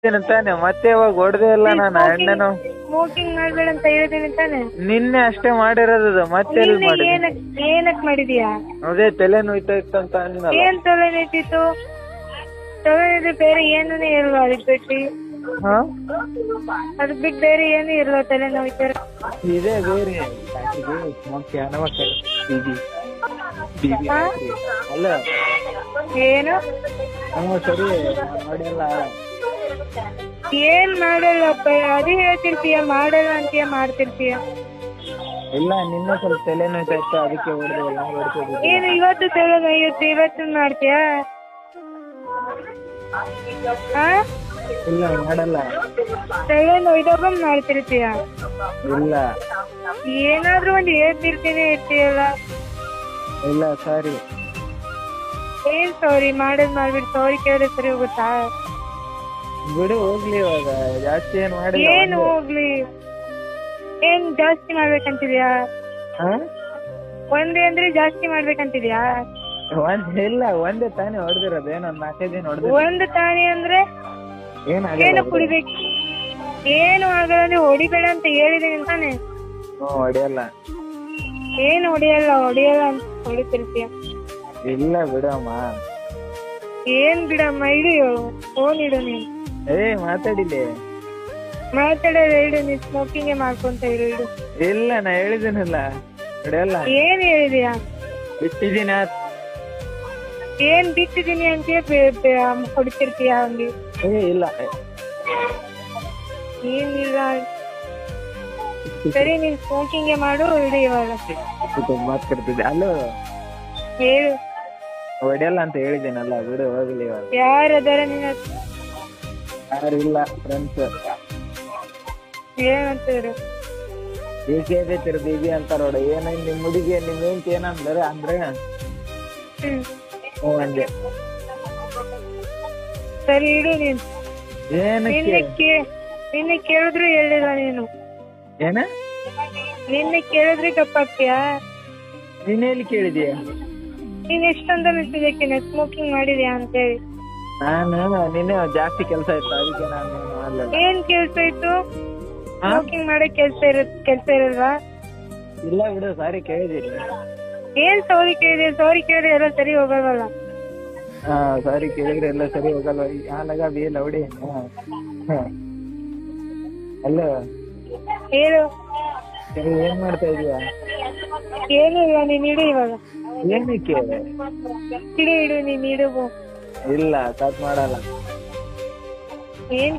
ತಾನೆ ಮತ್ತೆ ಇವಾಗ ಹೊಡೆದೇ ಇಲ್ಲ ನಾನು ಎಣ್ಣೆನು. ಸ್ಮೋಕಿಂಗ್ ಮಾಡ್ಬೇಡ ಅಂತ ಹೇಳಿದೀನಿ ತಾನೆ. ನಿನ್ನೆ ಅಷ್ಟೇ ಮಾಡಿರೋದು ಮತ್ತೆ ಎಲ್ಲಿ ನಿನ್ನೆ ಮಾಡಿದ್ದೆ? ಏನಕ್ ಮಾಡಿದ್ಯಾ? ಅದೇ ತಲೆ ನೋಯ್ತಾ ಇತ್ತು ಅಂತ ಅನ್ನಲ್ಲ. ಏನ್ ತಲೆ ನೋಯ್ತಿತ್ತು? ತಲೆ ನೋಯ್ದು ಬೇರೆ ಏನೂ ಇಲ್ವಾ ಅದಕ್ ಬಿಟ್ಟು? ಹಾ ಅದಕ್ ಬಿಟ್ಟು ಬೇರೆ ಏನು ಇಲ್ವಾ ತಲೆ ನೋಯ್ತಾರ? ಇದೇ ಬೇರೆ ಅಲ್ಲ ಏನು ಸರಿ ಮಾಡಿಲ್ಲ. ಏನ್ ಮಾಡಲ್ಲಪ್ಪ, ಅದೇ ಹೇಳ್ತಿರ್ತೀಯ ಮಾಡಲ್ಲ ಅಂತೀಯ ಮಾಡ್ತಿರ್ತೀಯ. ಇಲ್ಲ ನಿನ್ನೆ ಸ್ವಲ್ಪ ತಲೆ ನೋಯ್ತಾ ಇತ್ತು ಅದಕ್ಕೆ ಹೊಡೆದಿಲ್ಲ. ಏನು ಇವತ್ತು ತಲೆ ನೋಯುತ್ತೆ ಇವತ್ತು ಮಾಡ್ತೀಯ? ಇಲ್ಲ ಮಾಡಲ್ಲ. ತಲೆ ನೋಯ್ದಾಗ ಮಾಡ್ತಿರ್ತೀಯ? ಇಲ್ಲ ಏನಾದ್ರೂ ಒಂದು ಹೇಳ್ತಿರ್ತೀನಿ ಇರ್ತೀಯಲ್ಲ. ಇಲ್ಲ ಸಾರಿ. ಏನ್ ಸಾರಿ ಮಾಡೋದ್ ಮಾಡ್ಬಿಟ್ಟು ಸಾರಿ ಕೇಳಿದ್ರೆ ಸರಿ ಹೋಗುತ್ತಾ? ಬಿಡು ಹೋಗ್ಲಿ ಇವಾಗ ಜಾಸ್ತಿ ಏನ್ ಮಾಡಿ. ಏನು ಹೋಗ್ಲಿ? ಏನ್ ಜಾಸ್ತಿ ಮಾಡ್ಬೇಕಂತಿದ್ಯಾ? ಒಂದೇ ಅಂದ್ರೆ ಜಾಸ್ತಿ ಮಾಡ್ಬೇಕಂತಿದ್ಯಾ? ಇಲ್ಲ ಒಂದೇ ತಾನೇ ಹೊಡೆದಿರೋದು. ಏನೋ 4-5 ದಿನ ಹೊಡೆದ. ಒಂದು ತಾನೇ ಅಂದ್ರೆ ಏನು ಕುಡಿಬೇಕು? ಏನು ಆಗಲ್ಲ ಅಂದ್ರೆ ಹೊಡಿಬೇಡ ಅಂತ ಹೇಳಿದೀನಿ ತಾನೆ. ಹೊಡೆಯಲ್ಲ. ಏನು ಹೊಡಿಯಲ್ಲ ಅಂತ ಹೊಡಿತಿರ್ತೀಯ. ಇಲ್ಲ ಬಿಡಮ್ಮ. ಏನ್ ಬಿಡಮ್ಮ? ಇಡು ಫೋನ್ ಇಡು ನೀನು. ಮಾತಾಡಿಲಿ. ಮಾತಾಡೋದು ಇಡು, ನೀನ್ ಸ್ಮೋಕಿಂಗ್ ಮಾಡ್ಕೊಂತ ಇಡು. ಇಲ್ಲ ನಾ ಹೇಳಿದ್ದೀನಲ್ಲ ಹೊಡೆಯಲ್ಲ. ಏನ್ ಹೇಳಿದೀಯಾ? ಬಿಟ್ಟಿದ್ದೀನ. ಏನ್ ಬಿಟ್ಟಿದೀನಿ ಅಂತ ಹೊಡಿತಿರ್ತೀಯ ಹಂಗೆ? ಇಲ್ಲ ಏನಿಲ್ಲ. ಸರಿ ನೀನ್ ಸ್ಮೋಕಿಂಗ್ ಮಾಡು ಇಡು ಇವಾಗ. ಮಾತಾಡ್ತಿದ್ದೆ. ಅಲ್ಲೋ ಹೇಳು. ಹೊಡೆಯಲ್ಲ ಅಂತ ಹೇಳಿದ್ದೀನಲ್ಲ ಬಿಡು ಹೋಗ್ಲಿ ಇವಾಗ. ಯಾರದಾರ ನಿನ್ನ? ಯಾರು ಇಲ್ಲ, ಫ್ರೆಂಡ್ಸ್. ಏನಂತಾರೆ? ಬೀಬಿ ಅಂತಾರ ನೋಡ. ಏನ ನಿಮ್ ಹುಡುಗಿ ನಿಮ್ ಹೆಂಡತಿ ಏನಂದ್ರೆ ಹಂಗೆ. ಸರಿ ಇಡು ನೀನು. ಏನಕ್ಕೆ? ನಿನ್ನೆ ಕೇಳಿದ್ರು ಹೇಳಿಲ್ಲ ನೀನು. ಏನ? ನಿನ್ನೆ ಕೇಳಿದ್ರೆ ಗಪ್ಪಾಗ್ತೀಯಾ? ನೀನೇಲಿ ಕೇಳಿದೀಯ? ನೀನ್ ಎಷ್ಟೊಂದಲ್ಲಿ ಇಟ್ಟಿದ್ದಕ್ಕೆ ಸ್ಮೋಕಿಂಗ್ ಮಾಡಿದ್ಯಾ ಅಂತೇಳಿ. ನಾನು ನಿನ್ನೆ ಜಾಸ್ತಿ ಕೆಲಸ ಇತ್ತು ಅದಕ್ಕೆ ನಾನು ಮಾಡ್ಲಿಲ್ಲ. ಏನ್ ಕೆಲ್ಸ ಇತ್ತು? ಸ್ಮೋಕಿಂಗ್ ಮಾಡಕ್ ಕೆಲ್ಸ ಇರಲ್ವಾ? ಇಲ್ಲ ಬಿಡು, ಸಾರಿ ಕೇಳಿದೀನಿ. ಏನ್ ಸಾರಿ ಕೇಳಿದೆ? ಸಾರಿ ಕೇಳಿದ್ರೆ ಎಲ್ಲ ಸರಿ ಹೋಗಲ್ವಲ್ಲ? ಸಾರಿ ಕೇಳಿದ್ರೆ ಎಲ್ಲ ಸರಿ ಹೋಗಲ್ವ? ಆಲಾಗ ಬಿ ಲೌಡಿ. ಅಲ್ಲ ಹೇಳು. ಸರಿ ಏನ್ ಮಾಡ್ತಾ ಇದೀಯ? ಏನು ಇಲ್ಲ, ನೀನ್ ಇಡು ಇವಾಗ. ಏನಕ್ಕೆ? ಇಡು ನೀನ್ ಇಡು. ಇಲ್ಲ ಕಟ್ ಮಾಡಲ್ಲ. ಏನ್